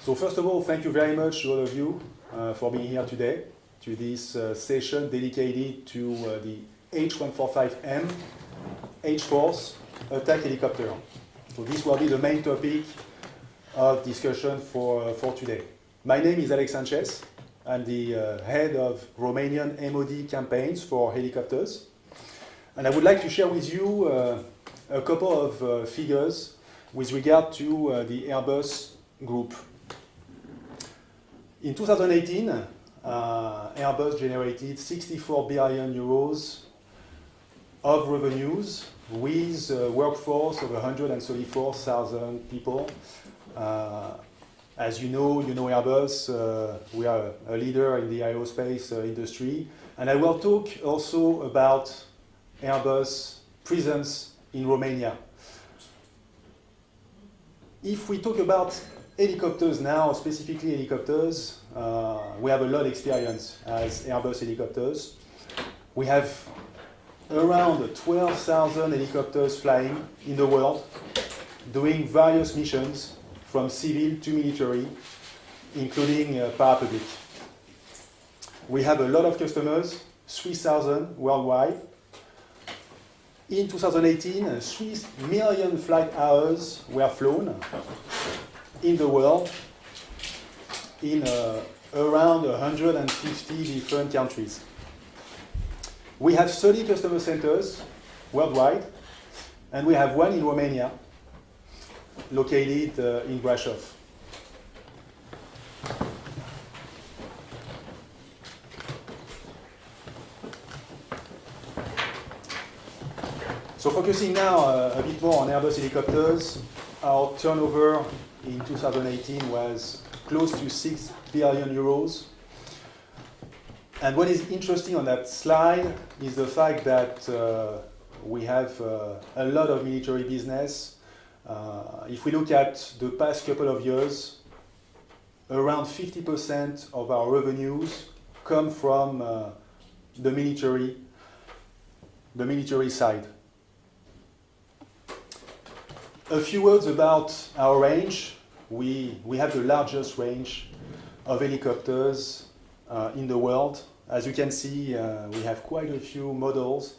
So first of all, thank you very much to all of you for being here today to this session dedicated to the H145M H-Force attack helicopter. So this will be the main topic of discussion for today. My name is Alex Sanchez. I'm the head of Romanian MOD campaigns for helicopters. And I would like to share with you a couple of figures with regard to the Airbus group. In 2018, Airbus generated 64 billion euros of revenues with a workforce of 134,000 people. As you know Airbus, we are a leader in the aerospace industry. And I will talk also about Airbus presence in Romania. If we talk about helicopters now, specifically helicopters, we have a lot of experience as Airbus helicopters. We have around 12,000 helicopters flying in the world, doing various missions from civil to military, including parapublic. We have a lot of customers, 3,000 worldwide. In 2018, 3 million flight hours were flown in the world in around 150 different countries. We have 30 customer centers worldwide, and we have one in Romania, located in Brașov. So focusing now a bit more on Airbus helicopters, our turnover in 2018 was close to 6 billion euros. And what is interesting on that slide is the fact that we have a lot of military business. If we look at the past couple of years, around 50% of our revenues come from the military side. A few words about our range. We have the largest range of helicopters in the world. As you can see, we have quite a few models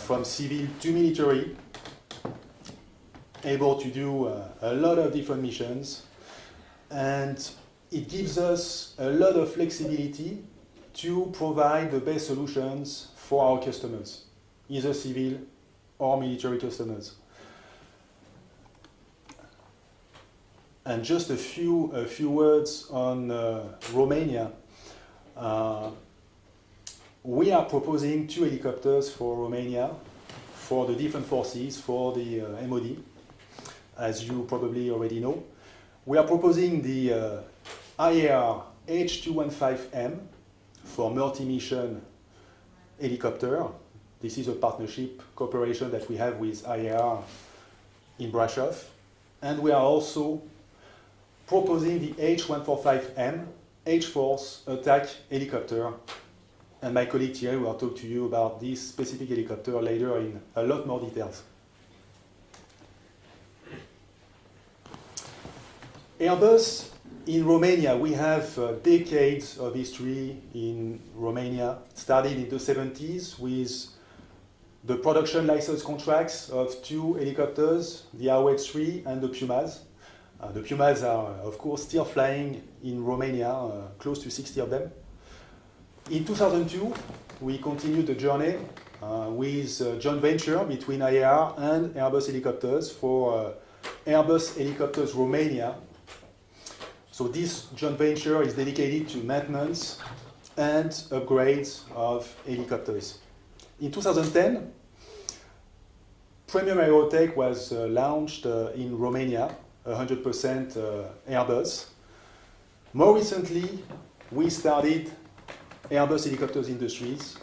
from civil to military, able to do a lot of different missions. And it gives us a lot of flexibility to provide the best solutions for our customers, either civil or military customers. And just a few words on Romania. We are proposing 2 helicopters for Romania, for the different forces, for the MOD, as you probably already know. We are proposing the IAR H215M for multi-mission helicopter. This is a partnership cooperation that we have with IAR in Brașov. And we are also proposing the H145M H-Force attack helicopter. And my colleague Thierry will talk to you about this specific helicopter later in a lot more details. Airbus in Romania, we have decades of history in Romania. It started in the 70s with the production license contracts of 2 helicopters, the RW3 and the Pumas. The Pumas are, of course, still flying in Romania, close to 60 of them. In 2002, we continued the journey with a joint venture between IAR and Airbus Helicopters for Airbus Helicopters Romania. So this joint venture is dedicated to maintenance and upgrades of helicopters. In 2010, Premium Aerotech was launched in Romania, 100% Airbus. More recently, we started Airbus Helicopters Industries,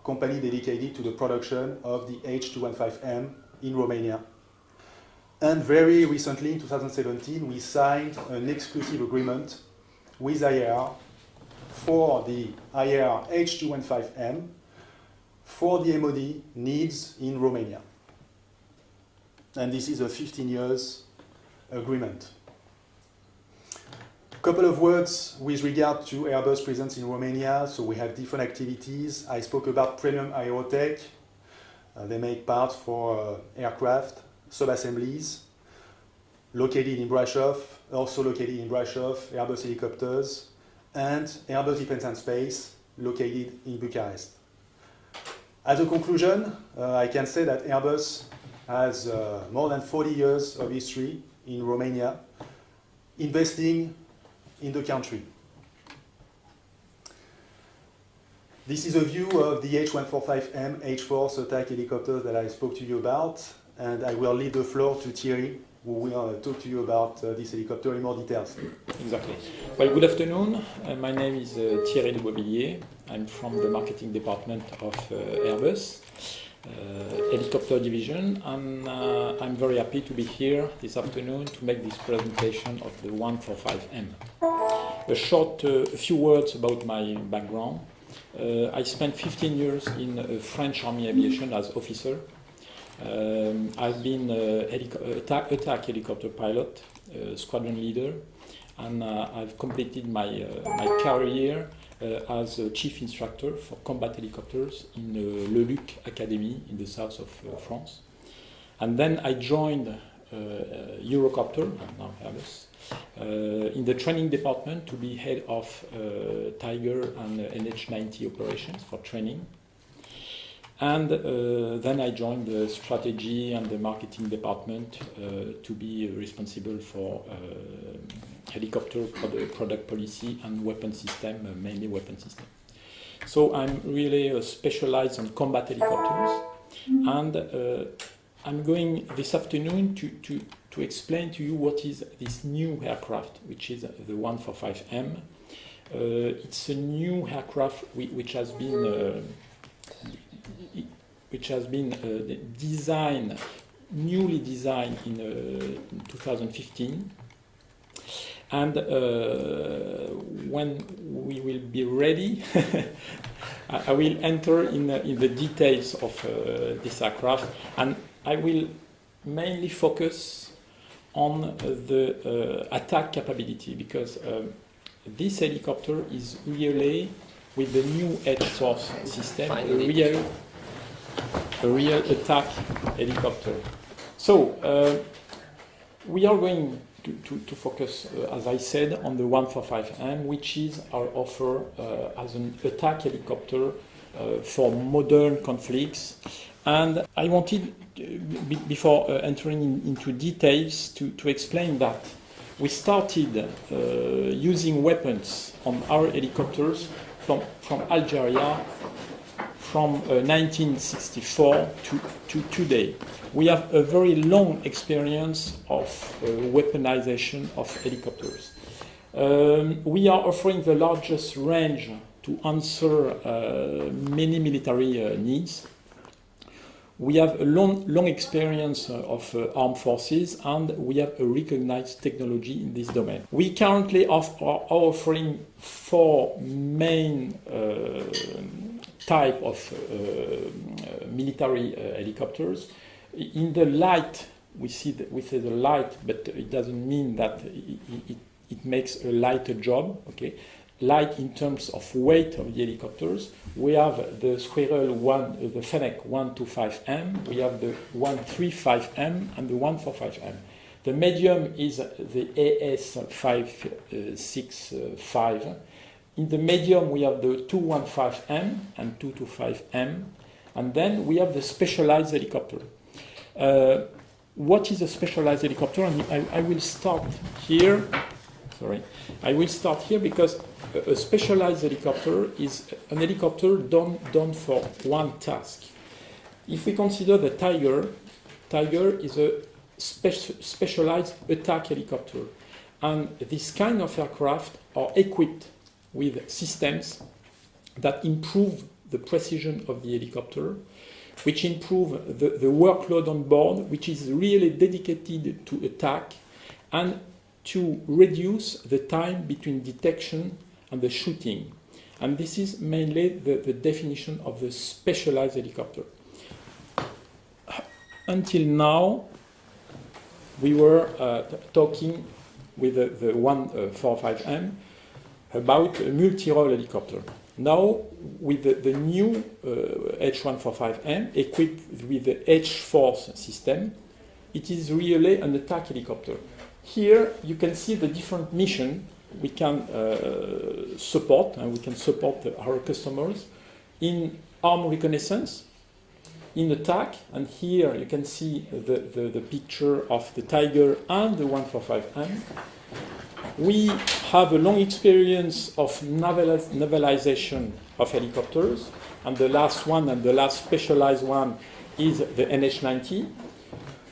company dedicated to the production of the H215M in Romania. And very recently, in 2017, we signed an exclusive agreement with IAR for the IAR H215M for the MOD needs in Romania. And this is a 15 years agreement. Couple of words with regard to Airbus presence in Romania. So we have different activities. I spoke about Premium Aerotech. They make parts for aircraft, sub-assemblies, located in Brasov, also located in Brasov, Airbus helicopters, and Airbus Defence and Space, located in Bucharest. As a conclusion, I can say that Airbus has more than 40 years of history in Romania, investing in the country. This is a view of the H145M H-Force attack helicopter that I spoke to you about, and I will leave the floor to Thierry, who will talk to you about this helicopter in more details. Exactly. Well, good afternoon. My name is Thierry de Beauvillier. I'm from the marketing department of Airbus helicopter division, and I'm very happy to be here this afternoon to make this presentation of the 145M. A few words about my background. I spent 15 years in French Army aviation as officer. I've been attack helicopter pilot, squadron leader, and I've completed my career as a chief instructor for combat helicopters in Le Luc Academy in the south of France. And then I joined Eurocopter, now Airbus, in the training department to be head of Tiger and NH90 operations for training. And then I joined the strategy and the marketing department to be responsible for helicopter product policy and weapon system, mainly weapon system. So I'm really specialized on combat helicopters, and I'm going this afternoon to explain to you what is this new aircraft, which is the 145M. It's a new aircraft which has been newly designed in 2015. And when we will be ready, I will enter in the details of this aircraft, and I will mainly focus on the attack capability, because this helicopter is really, with the new H-Force system, a real attack helicopter. So we are going to focus, as I said, on the 145M, which is our offer as an attack helicopter for modern conflicts. And I wanted, before entering into details, to explain that we started using weapons on our helicopters from Algeria from 1964 to today. We have a very long experience of weaponization of helicopters. We are offering the largest range to answer many military needs. We have a long experience of armed forces, and we have a recognized technology in this domain. We currently are offering four main type of military helicopters. In the light, we say the light, but it doesn't mean that it makes a lighter job. Okay, light in terms of weight of the helicopters. We have the Squirrel the Fennec 125M. We have the 135M and the 145M. The medium is the AS565. In the medium, we have the 215M and 225M, and then we have the specialized helicopter. What is a specialized helicopter? And I will start here. Sorry, I will start here because a specialized helicopter is an helicopter done for one task. If we consider the Tiger is a specialized attack helicopter, and this kind of aircraft are equipped with systems that improve the precision of the helicopter, which improve the workload on board, which is really dedicated to attack, and to reduce the time between detection and the shooting. And this is mainly the definition of the specialized helicopter. Until now, we were talking with the 145M about a multi-role helicopter. Now, with the new H145M equipped with the H-Force system, it is really an attack helicopter. Here you can see the different mission we can support, and we can support our customers in arm reconnaissance, in attack, and here you can see the picture of the Tiger and the 145M. We have a long experience of navalization of helicopters, and the last one and the last specialized one is the NH90.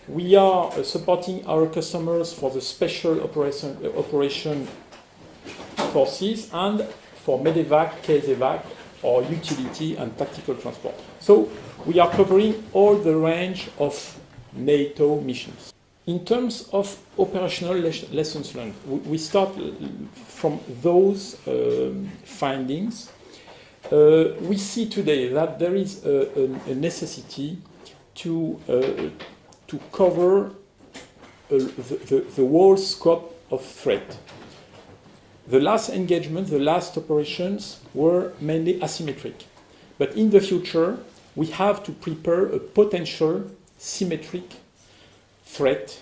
We are supporting our customers for the special operation forces and for medevac, case-evac, or utility and tactical transport. So we are covering all the range of NATO missions. In terms of operational lessons learned, we start from those findings. We see today that there is a necessity to cover the whole scope of threat. The last engagement, the last operations were mainly asymmetric. But in the future, we have to prepare a potential symmetric threat.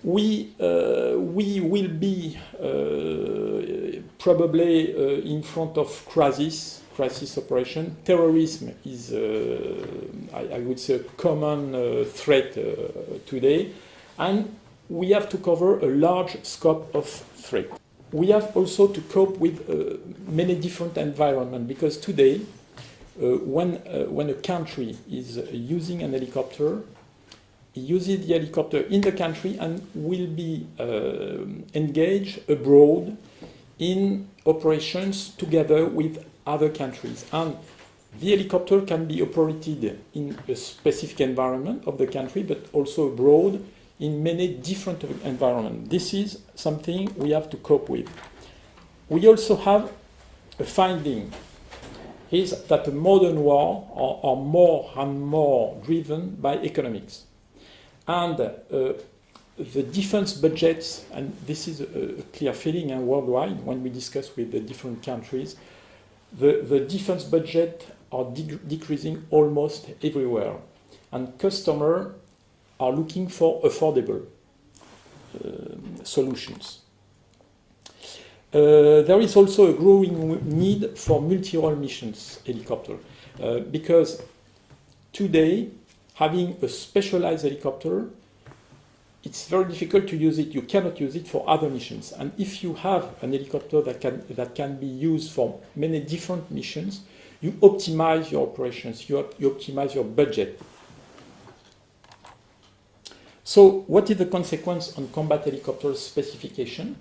We will be probably in front of crisis operation. Terrorism is, I would say, a common threat today. And we have to cover a large scope of threat. We have also to cope with many different environments, because today, when a country is using an helicopter, it uses the helicopter in the country and will be engaged abroad in operations together with other countries. And the helicopter can be operated in a specific environment of the country, but also abroad in many different environments. This is something we have to cope with. We also have a finding, is that the modern war are more and more driven by economics. And the defense budgets, and this is a clear feeling worldwide when we discuss with the different countries, the defense budget are decreasing almost everywhere. And customers are looking for affordable solutions. There is also a growing need for multi-role missions helicopter, because today, having a specialized helicopter, it's very difficult to use it. You cannot use it for other missions. And if you have an helicopter that can be used for many different missions, you optimize your operations, you optimize your budget. So what is the consequence on combat helicopter specification?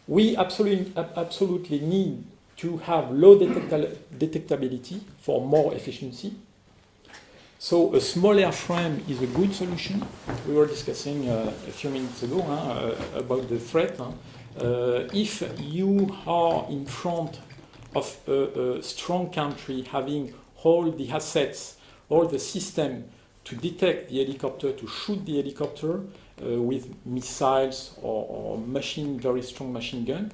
We absolutely need to have low detectability for more efficiency. So a small airframe is a good solution. We were discussing a few minutes ago about the threat. If you are in front of a strong country having all the assets, all the system to detect the helicopter, to shoot the helicopter with missiles or very strong machine gun,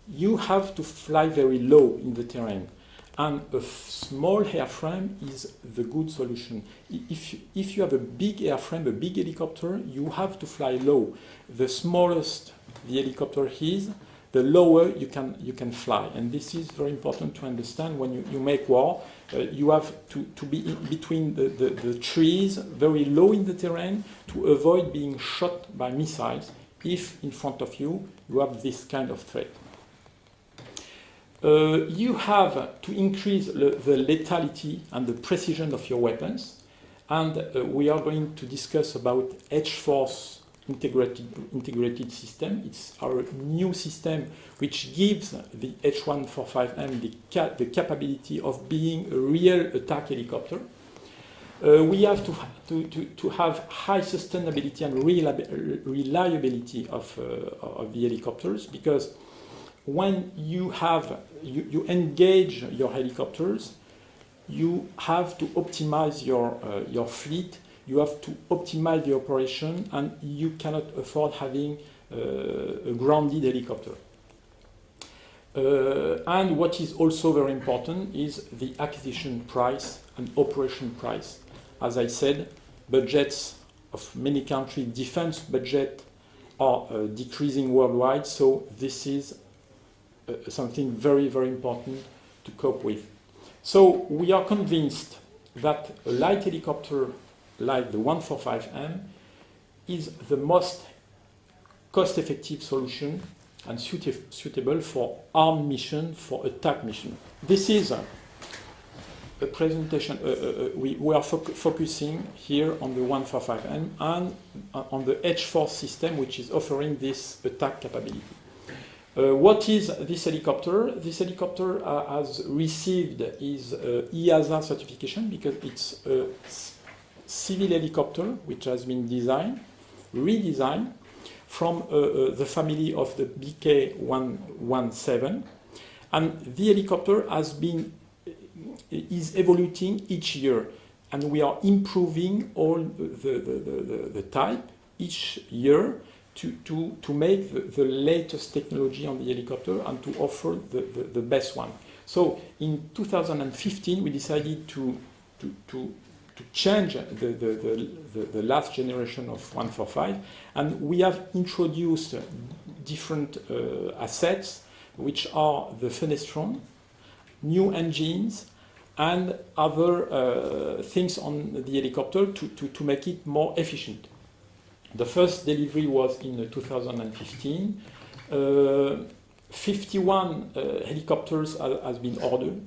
you have to fly very low in the terrain. And a small airframe is the good solution. If you have a big airframe, a big helicopter, you have to fly low. The smallest the helicopter is, the lower you can fly. And this is very important to understand when you make war. You have to be in between the trees, very low in the terrain, to avoid being shot by missiles if in front of you have this kind of threat. You have to increase the lethality and the precision of your weapons. And we are going to discuss about H-Force integrated system. It's our new system which gives the H145M the capability of being a real attack helicopter. We have to have high sustainability and reliability of the helicopters, because when you engage your helicopters, you have to optimize your fleet. You have to optimize the operation, and you cannot afford having a grounded helicopter. And what is also very important is the acquisition price and operation price. As I said, budgets of many countries, defense budget, are decreasing worldwide, so this is something very, very important to cope with. So we are convinced that a light helicopter like the 145M is the most cost-effective solution and suitable for armed mission, for attack mission. This is a presentation. We are focusing here on the 145M and on the H4 system, which is offering this attack capability. What is this helicopter? This helicopter has received his EASA certification because it's a civil helicopter which has been redesigned from the family of the BK-117, and the helicopter is evolving each year, and we are improving all the type each year to make the latest technology on the helicopter and to offer the best one. So in 2015 we decided to change the last generation of 145, and we have introduced different assets, which are the Fenestron, new engines, and other things on the helicopter to make it more efficient. The first delivery was in 2015. 51 helicopters has been ordered,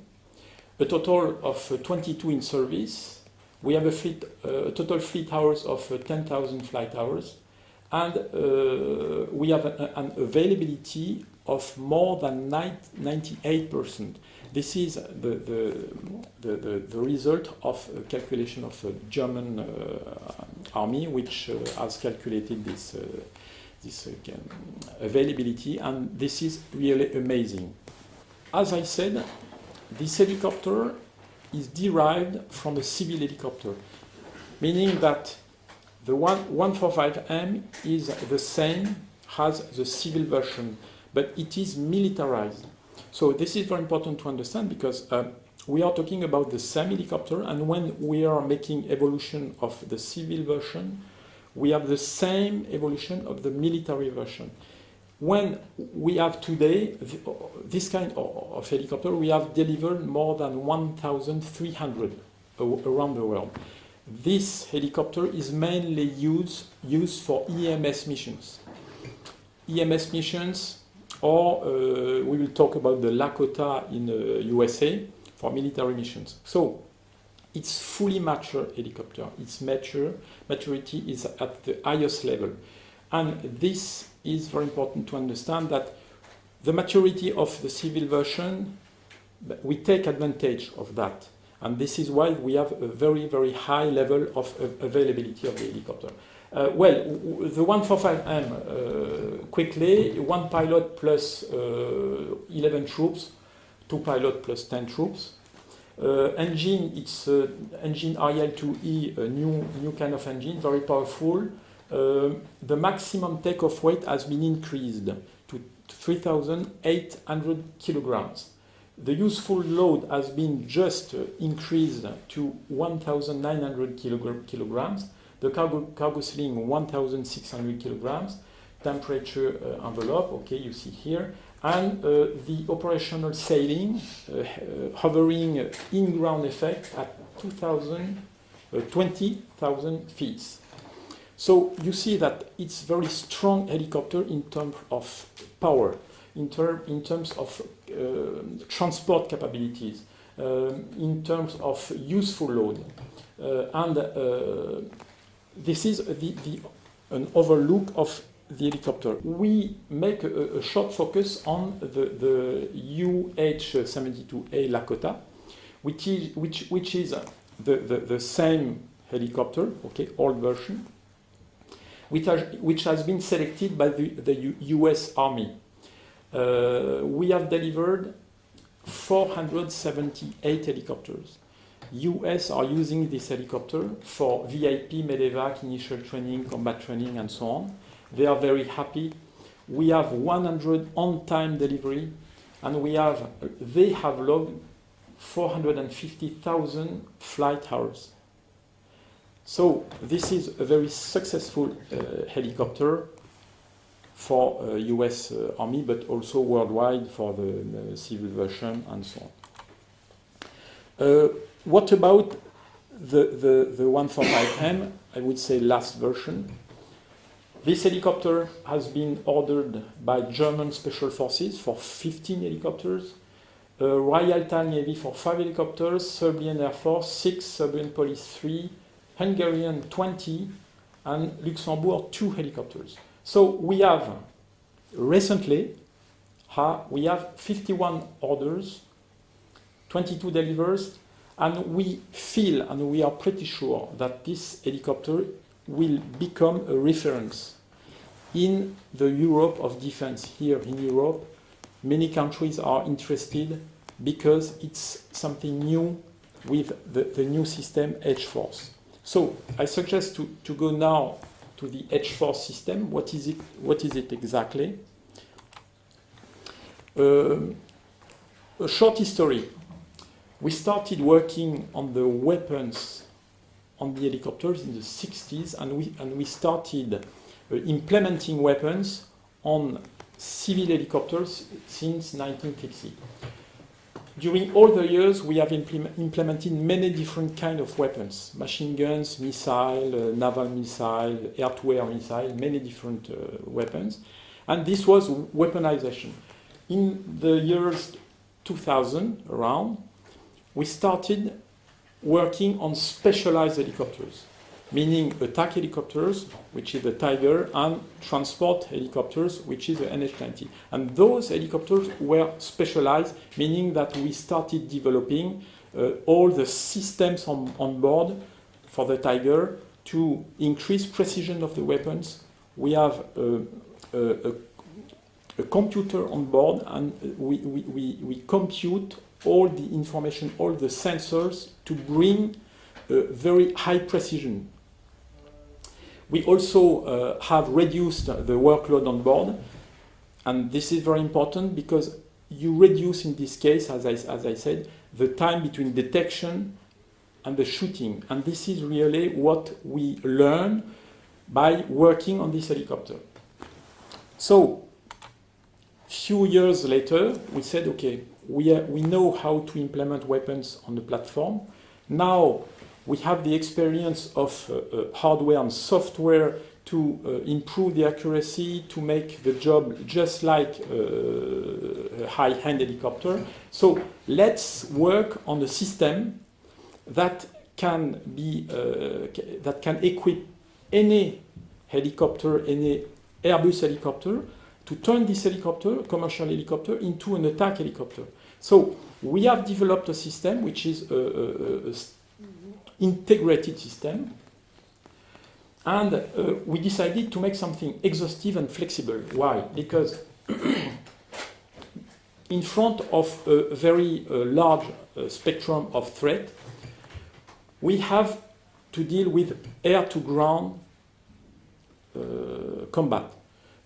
a total of 22 in service. We have a total fleet hours of 10,000 flight hours, and we have an availability of more than 98%. This is the result of a calculation of a German army, which has calculated this availability, and this is really amazing. As I said, this helicopter is derived from a civil helicopter, meaning that the 145M is the same as the civil version, but it is militarized. So this is very important to understand because we are talking about the same helicopter, and when we are making evolution of the civil version, we have the same evolution of the military version. When we have today this kind of helicopter, we have delivered more than 1,300 around the world. This helicopter is mainly used for EMS missions. EMS missions, or we will talk about the Lakota in USA for military missions. So it's fully mature helicopter. Its maturity is at the highest level. And this is very important to understand that the maturity of the civil version, we take advantage of that. And this is why we have a very, very high level of availability of the helicopter. Well, the 145M, quickly, one pilot plus 11 troops, two pilots plus 10 troops. Engine, it's engine Ariel-2E, a new kind of engine, very powerful. The maximum takeoff weight has been increased to 3,800 kilograms. The useful load has been just increased to 1,900 kilograms. The cargo ceiling 1,600 kilograms. Temperature envelope, okay, you see here. And the operational sailing, hovering in-ground effect at 20,000 feet. So you see that it's very strong helicopter in terms of power, in terms of transport capabilities, in terms of useful load, and this is an overlook of the helicopter. We make a short focus on the UH-72A Lakota, which is the same helicopter, okay, old version, which has been selected by the US Army. We have delivered 478 helicopters. US are using this helicopter for VIP, medevac, initial training, combat training, and so on. They are very happy. we have 100 on-time delivery, and they have logged 450,000 flight hours. So this is a very successful helicopter for US Army, but also worldwide for the civil version and so on. What about the 145M, I would say last version? This helicopter has been ordered by German Special Forces for 15 helicopters, Royal Thai Navy for 5 helicopters, Serbian Air Force 6, Serbian Police 3, Hungarian 20, and Luxembourg 2 helicopters. So we have recently, we have 51 orders, 22 delivers, and we feel and we are pretty sure that this helicopter will become a reference in the Europe of defense. Here in Europe, many countries are interested because it's something new with the new system H-Force. So I suggest to go now to the H-Force system. What is it exactly? A short history. We started working on the weapons on the helicopters in the 60s, and we started implementing weapons on civil helicopters since 1960. During all the years, we have implemented many different kinds of weapons: machine guns, missile, naval missile, air-to-air missile, many different weapons. And this was weaponization. In the years 2000, around, we started working on specialized helicopters, meaning attack helicopters, which is the Tiger, and transport helicopters, which is the NH-90. And those helicopters were specialized, meaning that we started developing all the systems on board for the Tiger to increase precision of the weapons. We have a computer on board, and we compute all the information, all the sensors to bring very high precision. We also have reduced the workload on board, and this is very important because you reduce, in this case, as I said, the time between detection and the shooting. And this is really what we learn by working on this helicopter. So, few years later, we said, okay, we know how to implement weapons on the platform. Now we have the experience of hardware and software to improve the accuracy, to make the job just like a high-end helicopter. So let's work on a system that can equip any helicopter, any Airbus helicopter, to turn this helicopter, commercial helicopter, into an attack helicopter. So we have developed a system which is an integrated system, and we decided to make something exhaustive and flexible. Why? Because in front of a very large spectrum of threat, we have to deal with air-to-ground combat.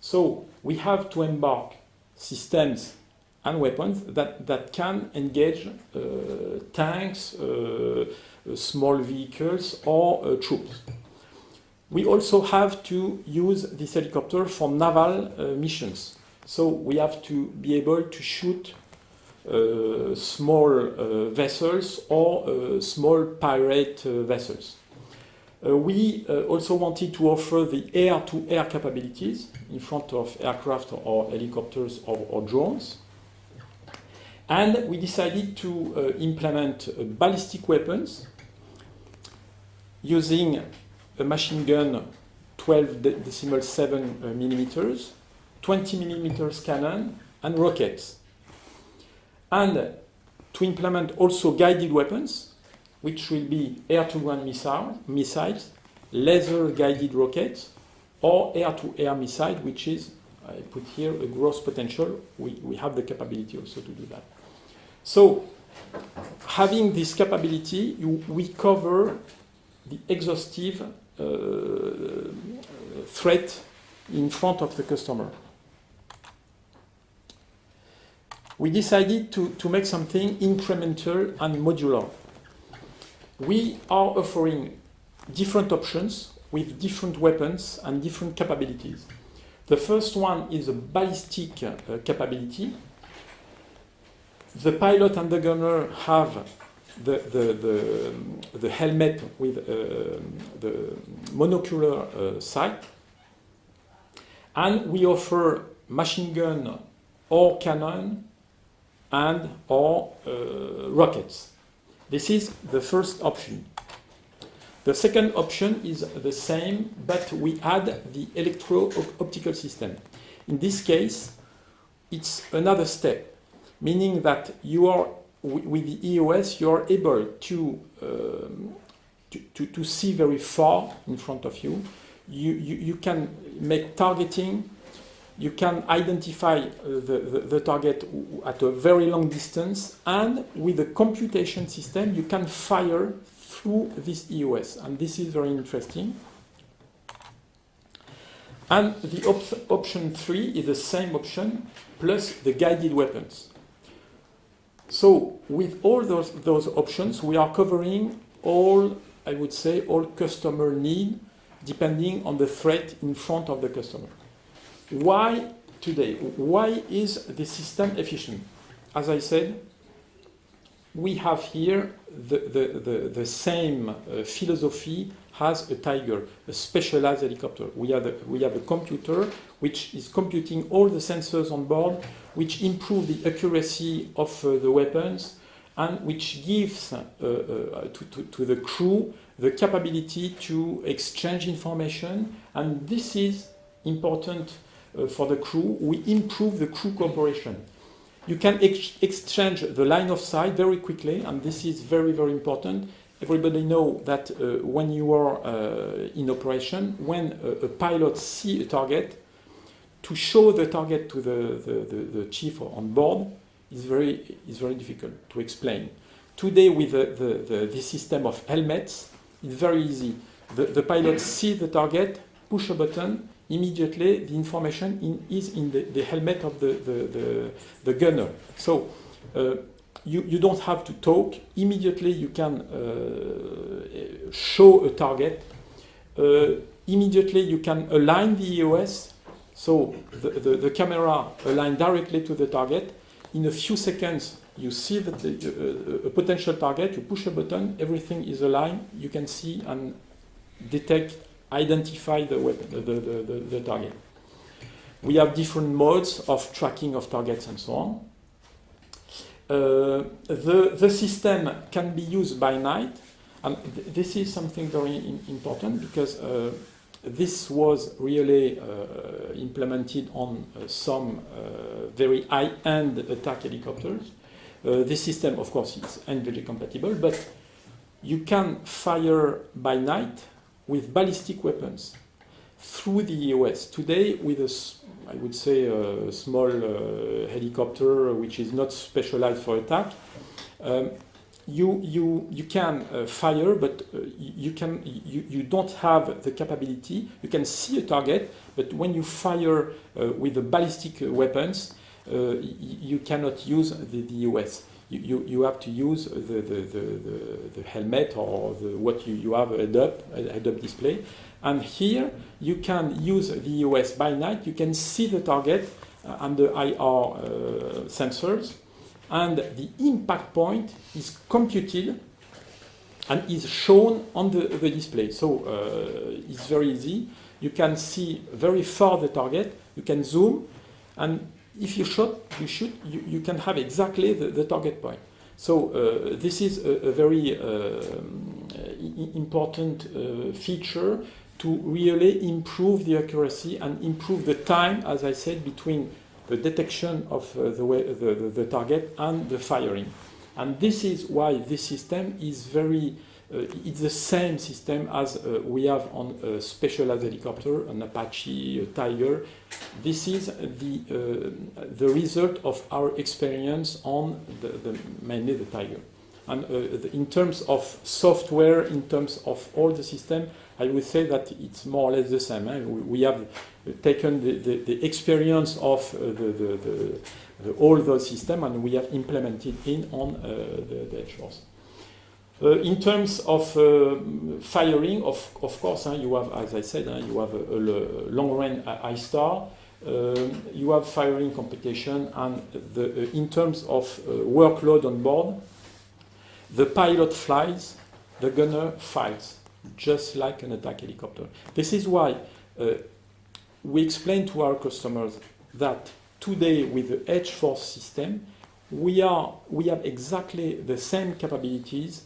So we have to embark systems and weapons that can engage tanks, small vehicles, or troops. We also have to use this helicopter for naval missions. So we have to be able to shoot small vessels or small pirate vessels. We also wanted to offer the air-to-air capabilities in front of aircraft or helicopters or drones. And we decided to implement ballistic weapons using a machine gun 12.7 millimeters, 20 millimeters cannon, and rockets. And to implement also guided weapons, which will be air-to-ground missiles, laser-guided rockets, or air-to-air missile, which is, I put here, a gross potential. We have the capability also to do that. So, having this capability, we cover the exhaustive threat in front of the customer. we decided to make something incremental and modular. We are offering different options with different weapons and different capabilities. The first one is a ballistic capability. The pilot and the gunner have the helmet with the monocular sight, and we offer machine gun or cannon and or rockets. This is the first option. The second option is the same, but we add the electro-optical system. In this case, it's another step, meaning that you are with the EOS, you are able to see very far in front of you. You can make targeting. You can identify the target at a very long distance, and with the computation system, you can fire through this EOS, and this is very interesting. And the option 3 is the same option, plus the guided weapons. So with all those options, we are covering all, I would say, all customer need, depending on the threat in front of the customer. Why today? Why is the system efficient? As I said, we have here the same philosophy as a Tiger, a specialized helicopter. We have a computer which is computing all the sensors on board, which improve the accuracy of the weapons, and which gives to the crew the capability to exchange information. And this is important for the crew. We improve the crew cooperation. You can exchange the line of sight very quickly, and this is very, very important. Everybody knows that when you are in operation, when a pilot sees a target, to show the target to the chief on board is very difficult to explain. Today, with the system of helmets, it's very easy. The pilot sees the target, push a button, immediately the information is in the helmet of the gunner. So you don't have to talk. Immediately you can show a target. Immediately you can align the EOS. So the camera aligns directly to the target. In a few seconds you see that a potential target, you push a button, everything is aligned, you can see and detect, identify the weapon, the target. We have different modes of tracking of targets and so on. The system can be used by night, and this is something very important because this was really implemented on some very high-end attack helicopters. This system, of course, is NVG compatible, but you can fire by night with ballistic weapons through the EOS. Today, with I would say a small helicopter which is not specialized for attack, you can fire, but you don't have the capability. You can see a target, but when you fire with the ballistic weapons, you cannot use the EOS. You have to use the helmet or what you have a head-up display. And here you can use the EOS by night. You can see the target under IR sensors, and the impact point is computed and is shown on the display. So it's very easy. You can see very far the target. You can zoom, and if you shoot, you can have exactly the target point. So this is a very important feature to really improve the accuracy and improve the time, as I said, between the detection of the target and the firing. And this is why this system is very it's the same system as we have on a specialized helicopter, an Apache, a Tiger. This is the result of our experience on mainly the Tiger. And in terms of software, in terms of all the system, I would say that it's more or less the same. We have taken the experience of all those systems and we have implemented on the H-Force. In terms of firing, of course, you have, as I said, you have a long-range ISTAR. You have firing computation, and in terms of workload on board, the pilot flies, the gunner fights, just like an attack helicopter. This is why we explain to our customers that today with the H-Force system, we have exactly the same capabilities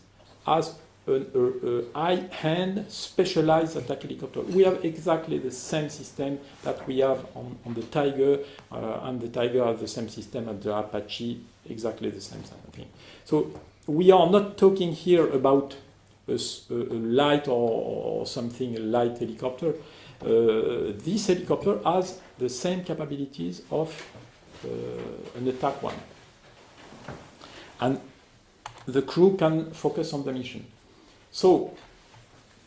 as a high-end specialized attack helicopter. We have exactly the same system that we have on the Tiger, and the Tiger has the same system as the Apache, exactly the same thing. So we are not talking here about a light or something, a light helicopter. This helicopter has the same capabilities of an attack one. And the crew can focus on the mission. So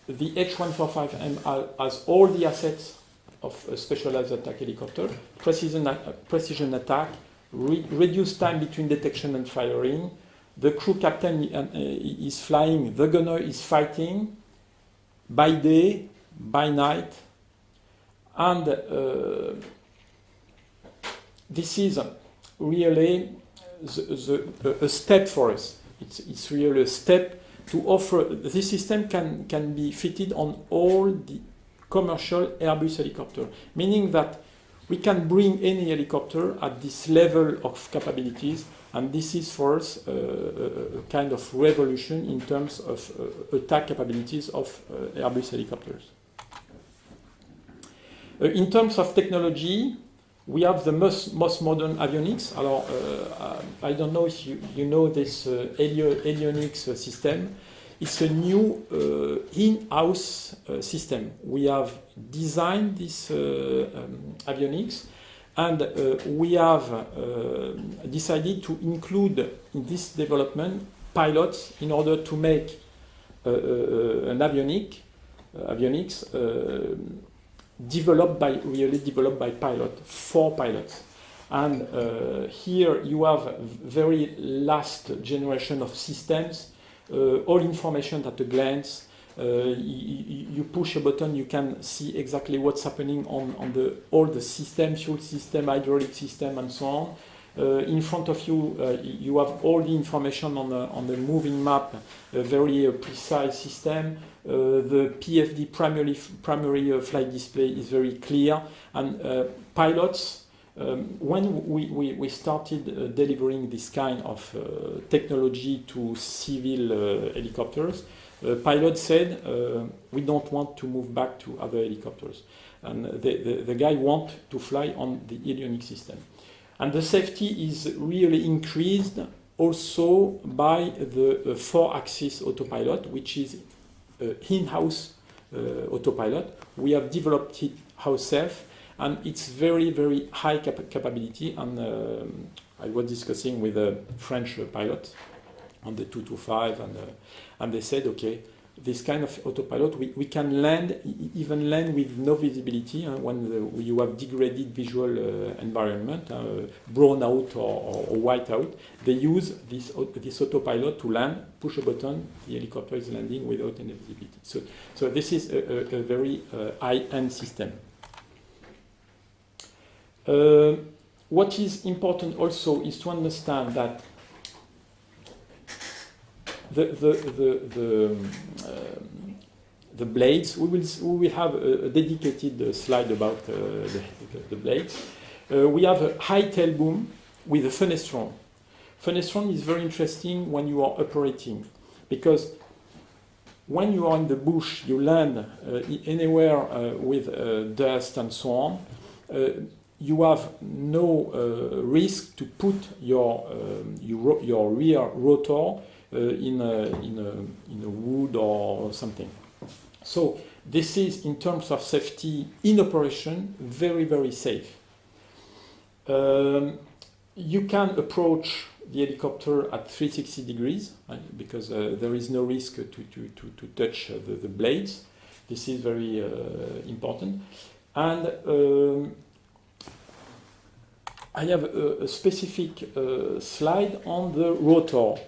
the H-145M has all the assets of a specialized attack helicopter, precision attack, reduced time between detection and firing. The crew captain is flying, the gunner is fighting by day, by night, and this is really a step for us. It's really a step to offer. This system can be fitted on all the commercial Airbus helicopter, meaning that we can bring any helicopter at this level of capabilities, and this is for us a kind of revolution in terms of attack capabilities of Airbus helicopters. In terms of technology, we have the most modern avionics. Alors, I don't know if you know this avionics system. It's a new in-house system. We have designed this avionics, and we have decided to include in this development pilots in order to make an avionics developed by pilot, for pilots. And here you have very last generation of systems, all information at a glance. You push a button, you can see exactly what's happening on all the systems, fuel system, hydraulic system, and so on. In front of you, you have all the information on the moving map, a very precise system. The PFD primary flight display is very clear, and pilots, when we started delivering this kind of technology to civil helicopters, pilots said, we don't want to move back to other helicopters. And the guy want to fly on the avionics system. And the safety is really increased also by the 4-axis autopilot, which is in-house autopilot. We have developed it ourselves, and it's very, very high capability. And I was discussing with a French pilot on the 225, and they said, okay, this kind of autopilot, we can even land with no visibility when you have degraded visual environment, brown out or white out. They use this autopilot to land, push a button, the helicopter is landing without any visibility. So this is a very high-end system. What is important also is to understand that the blades, we will have a dedicated slide about the blades. We have a high tail boom with a fenestron. Fenestron is very interesting when you are operating, because when you are in the bush, you land anywhere with dust and so on. You have no risk to put your rear rotor in a wood or something. So this is, in terms of safety in operation, very, very safe. You can approach the helicopter at 360 degrees, right? Because there is no risk to touch the blades. This is very important. And I have a specific slide on the rotor.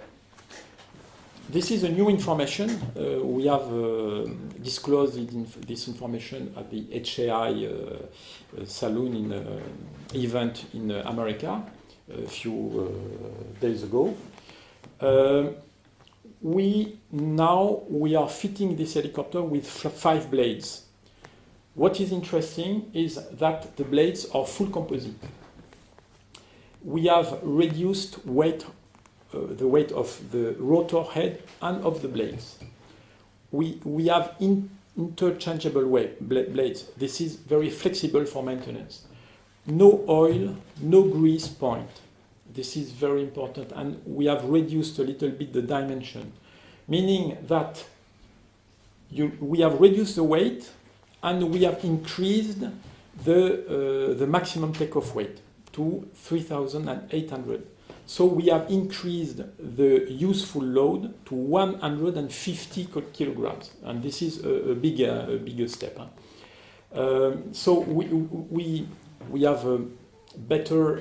This is a new information. We have disclosed this information at the HAI Saloon event in America a few days ago. We are fitting this helicopter with 5 blades. What is interesting is that the blades are full composite. We have reduced weight, the weight of the rotor head and of the blades. We have interchangeable blades. This is very flexible for maintenance. No oil, no grease point. This is very important, and we have reduced a little bit the dimension, meaning that we have reduced the weight and we have increased the maximum takeoff weight to 3,800. So we have increased the useful load to 150 kilograms, and this is a bigger step. So we have better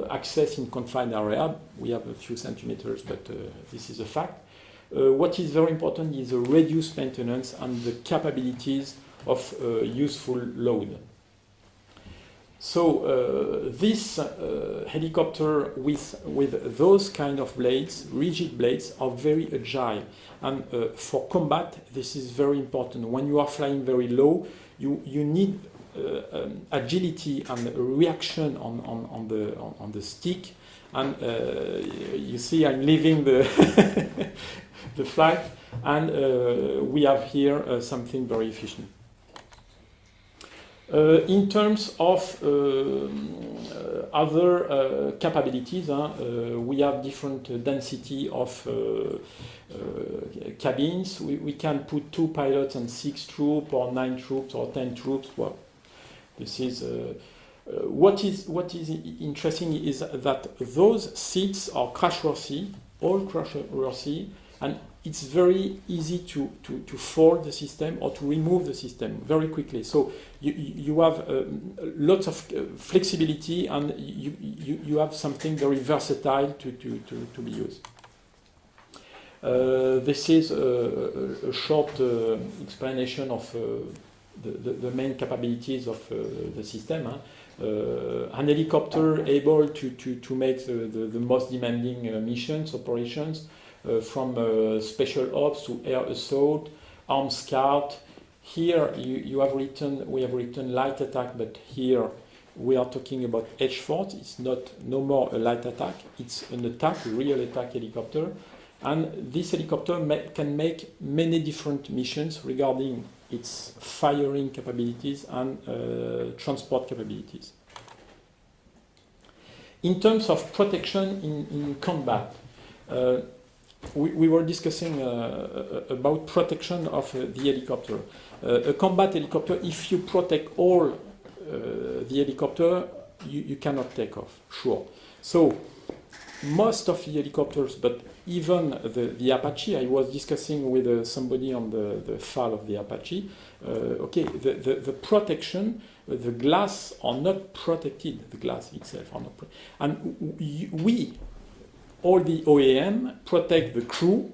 access in confined area. We have a few centimeters, but this is a fact. What is very important is the reduced maintenance and the capabilities of useful load. So this helicopter with those kind of blades, rigid blades, are very agile. And for combat, this is very important. When you are flying very low, you need agility and reaction on the stick. And you see, I'm leaving the the flight, and we have here something very efficient. In terms of other capabilities, we have different density of cabins. We can put 2 pilots and 6 troops, or 9 troops, or 10 troops. Well, this is what is interesting is that those seats are crash-worthy, all crash-worthy, and it's very easy to fold the system or to remove the system very quickly. So you have lots of flexibility, and you have something very versatile to be used. This is a short explanation of the main capabilities of the system. An helicopter able to make the most demanding missions, operations, from special ops to air assault, armed scout. Here we have written light attack, but here we are talking about H-4. It's no more a light attack. It's an attack, a real attack helicopter. And this helicopter can make many different missions regarding its firing capabilities and transport capabilities. In terms of protection in combat, we were discussing about protection of the helicopter. A combat helicopter, if you protect all the helicopter, you cannot take off, sure. So most of the helicopters, but even the Apache, I was discussing with somebody on the FAL of the Apache, the protection, the glass are not protected, the glass itself are not protected. And we, all the OEM, protect the crew,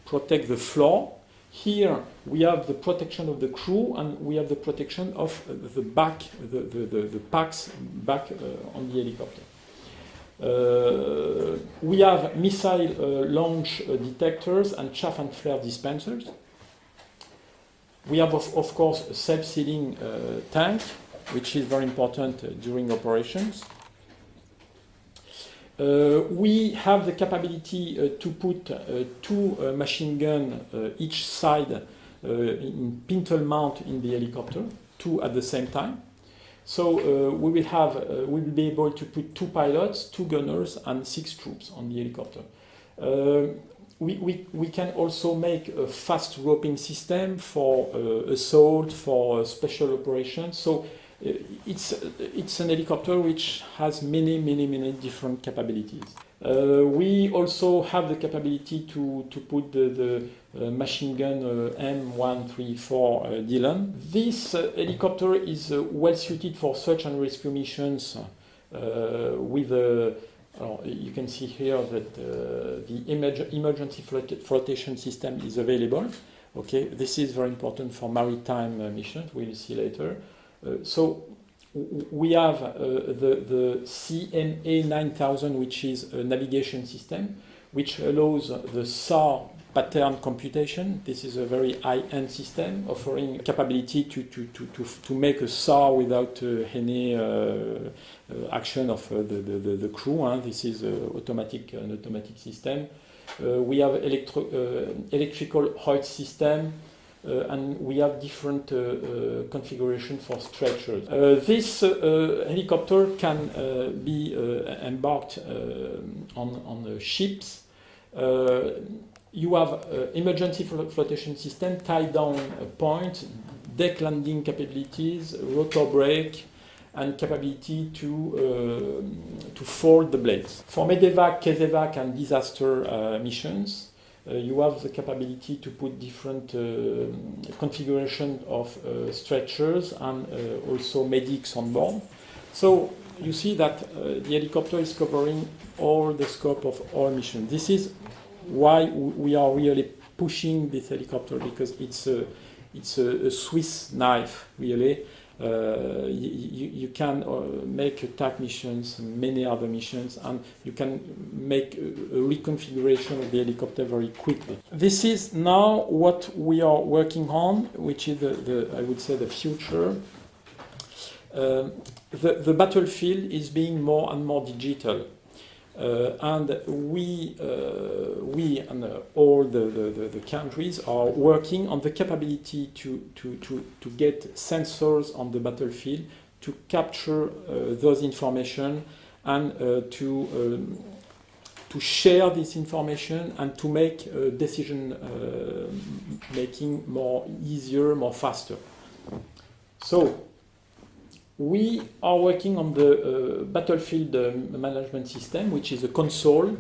protect the floor. Here we have the protection of the crew, and we have the protection of the back, the packs back on the helicopter. We have missile launch detectors and chaff and flare dispensers. We have, of course, a self-sealing tank, which is very important during operations. We have the capability to put 2 machine guns each side in pintle mount in the helicopter, 2 at the same time. So we will be able to put 2 pilots, 2 gunners, and 6 troops on the helicopter. We can also make a fast roping system for assault, for special operations. So it's an helicopter which has many different capabilities. We also have the capability to put the machine gun M134 Dylan. This helicopter is well suited for search and rescue missions with you can see here that the emergency flotation system is available. Okay, this is very important for maritime missions. We'll see later. So we have the CMA 9000, which is a navigation system, which allows the SAR pattern computation. This is a very high-end system offering capability to make a SAR without any action of the crew. This is an automatic system. We have electrical hoist system. And we have different configuration for stretchers. This helicopter can be embarked on ships. You have emergency flotation system, tie-down point, deck landing capabilities, rotor brake, and capability to fold the blades. For medevac, casevac, and disaster missions, you have the capability to put different configuration of stretchers and also medics on board. So you see that the helicopter is covering all the scope of all missions. This is why we are really pushing this helicopter, because it's a Swiss knife, really. You can make attack missions, many other missions, and you can make a reconfiguration of the helicopter very quickly. This is now what we are working on, which is I would say the future. The battlefield is being more and more digital. And we and all the countries are working on the capability to get sensors on the battlefield to capture those information and to share this information and to make decision making more easier, more faster. So we are working on the battlefield management system, which is a console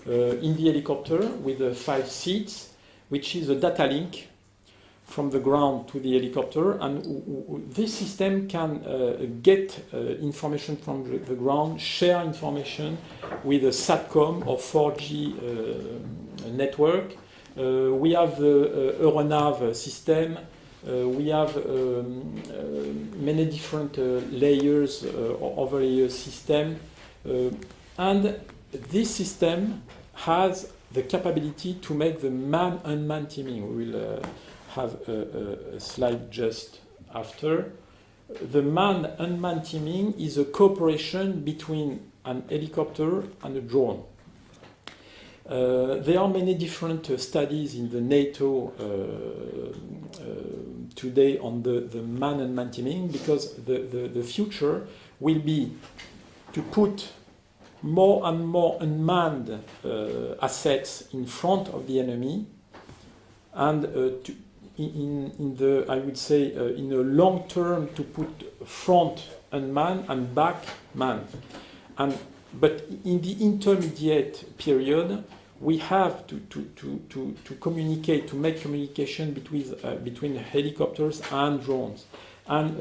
in the helicopter with 5 seats, which is a data link from the ground to the helicopter. And this system can get information from the ground, share information with a SATCOM or 4G network. We have the Euronav system. We have many different layers, overlayer system, and this system has the capability to make the man-unmanned teaming. We will have a slide just after. The man-unmanned teaming is a cooperation between an helicopter and a drone. There are many different studies in the NATO today on the man-unmanned teaming, because the future will be to put more and more unmanned assets in front of the enemy, and in the I would say in the long term to put front unmanned and back manned, but in the intermediate period, we have to communicate, to make communication between helicopters and drones. And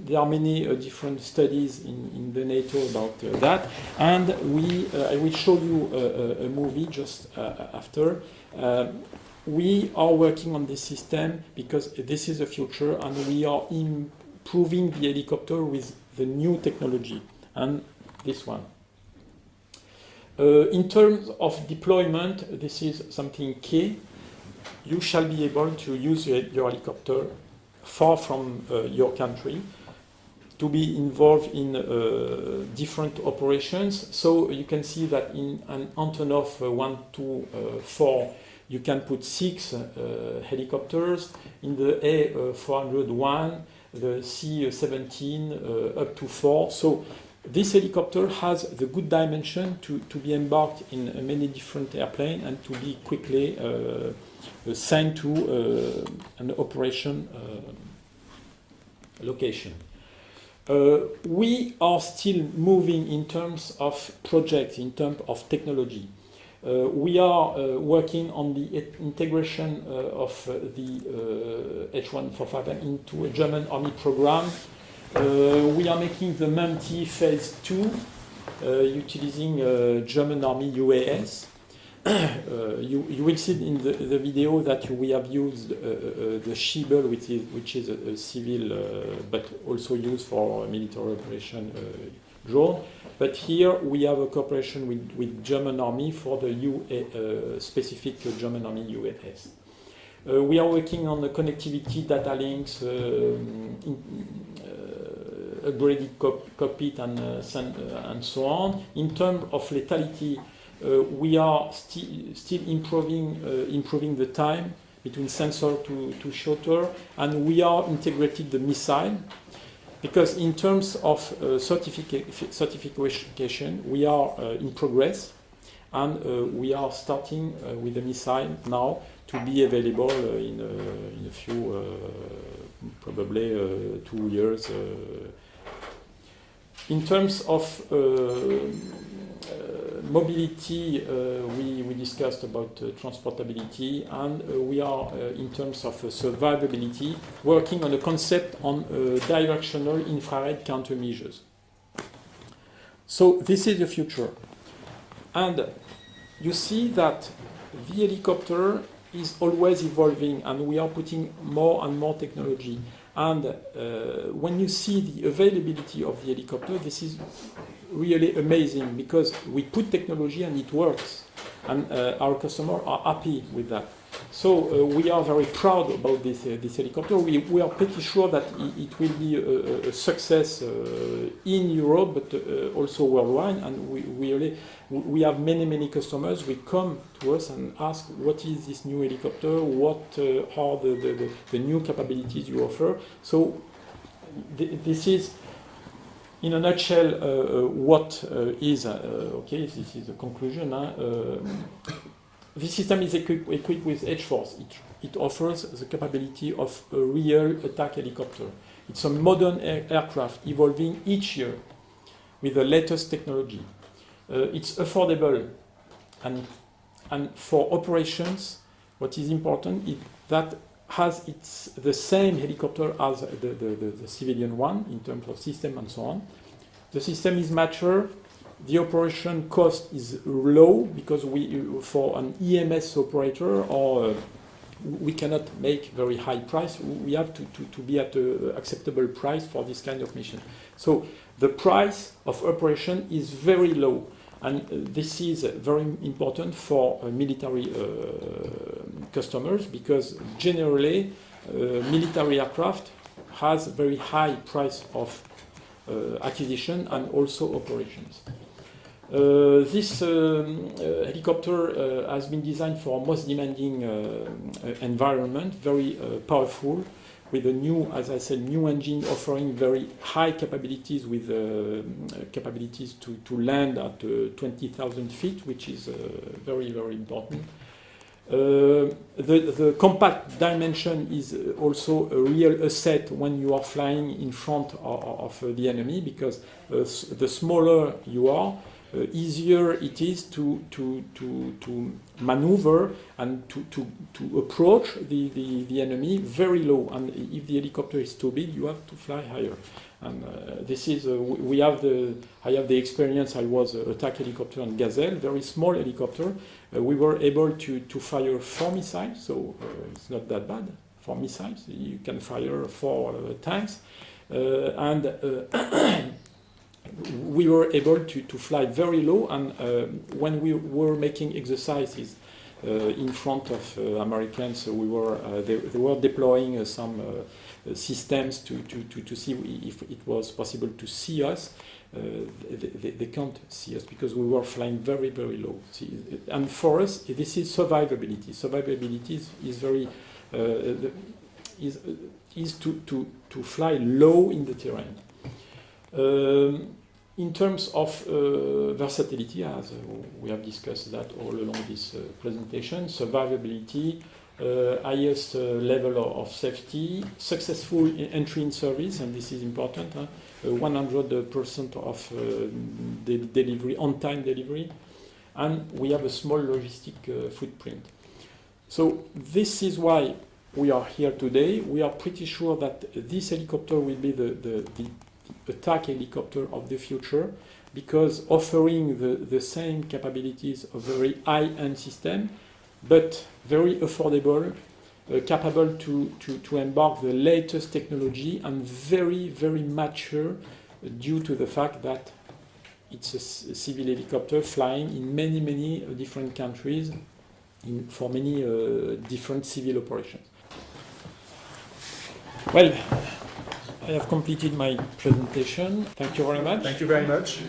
there are many different studies in the NATO about that. And I will show you a movie just after. We are working on this system because this is the future, and we are improving the helicopter with the new technology. And this one. In terms of deployment, this is something key. You shall be able to use your helicopter far from your country to be involved in different operations. So you can see that in an Antonov 124, you can put 6 helicopters. In the A401, the C-17, up to 4. So this helicopter has the good dimension to be embarked in many different airplanes and to be quickly sent to an operation location. We are still moving in terms of projects, in terms of technology. We are working on the integration of the H145 into a German Army program. We are making the MUMT phase 2 utilizing German Army UAS. You will see in the video that we have used the Schiebel, which is a civil but also used for military operation drone. But here we have a cooperation with German Army for the specific German Army UAS. We are working on the connectivity, data links, upgraded cockpit and so on. In terms of lethality, we are still improving the time between sensor to shooter, and we are integrating the missile, because in terms of certification we are in progress, and we are starting with the missile now to be available in a few, probably 2 years. In terms of mobility, we discussed about transportability, and we are, in terms of survivability, working on a concept on directional infrared countermeasures. So this is the future. And you see that the helicopter is always evolving, and we are putting more and more technology. And when you see the availability of the helicopter, this is really amazing, because we put technology and it works, and our customers are happy with that. So we are very proud about this helicopter. We are pretty sure that it will be a success in Europe, but also worldwide. And we have many customers. We come to us and ask, what is this new helicopter? What are the new capabilities you offer? So this is, in a nutshell, what is okay. This is the conclusion. This system is equipped with H-Force. It offers the capability of a real attack helicopter. It's a modern aircraft evolving each year with the latest technology. It's affordable, and for operations, what is important is that it's the same helicopter as the civilian one in terms of system and so on. The system is mature. The operation cost is low, because for an EMS operator, or we cannot make very high price. We have to be at an acceptable price for this kind of mission. So the price of operation is very low, and this is very important for military customers, because generally military aircraft has very high price of acquisition and also operations. This helicopter has been designed for most demanding environment, very powerful, with a new, as I said, new engine offering very high capabilities, with capabilities to land at 20,000 feet, which is very important. The compact dimension is also a real asset when you are flying in front of the enemy, because the smaller you are, easier it is to maneuver and to approach the enemy very low. And if the helicopter is too big, you have to fly higher. And this is I have the experience. I was attack helicopter on Gazelle, very small helicopter. We were able to fire 4 missiles, so it's not that bad. 4 missiles, you can fire 4 tanks, and we were able to fly very low. And when we were making exercises in front of Americans, they were deploying some systems to see if it was possible to see us. They can't see us because we were flying very low. And for us, this is survivability. Survivability is very is to fly low in the terrain. In terms of versatility, as we have discussed that all along this presentation, survivability, highest level of safety, successful entry in service, and this is important, 100% of delivery, on-time delivery, and we have a small logistic footprint. So this is why we are here today. We are pretty sure that this helicopter will be the attack helicopter of the future, because offering the same capabilities of very high-end system, but very affordable, capable to embark the latest technology, and very, very mature due to the fact that it's a civil helicopter flying in many, many different countries for many different civil operations. Well, I have completed my presentation. Thank you very much. Thank you very much.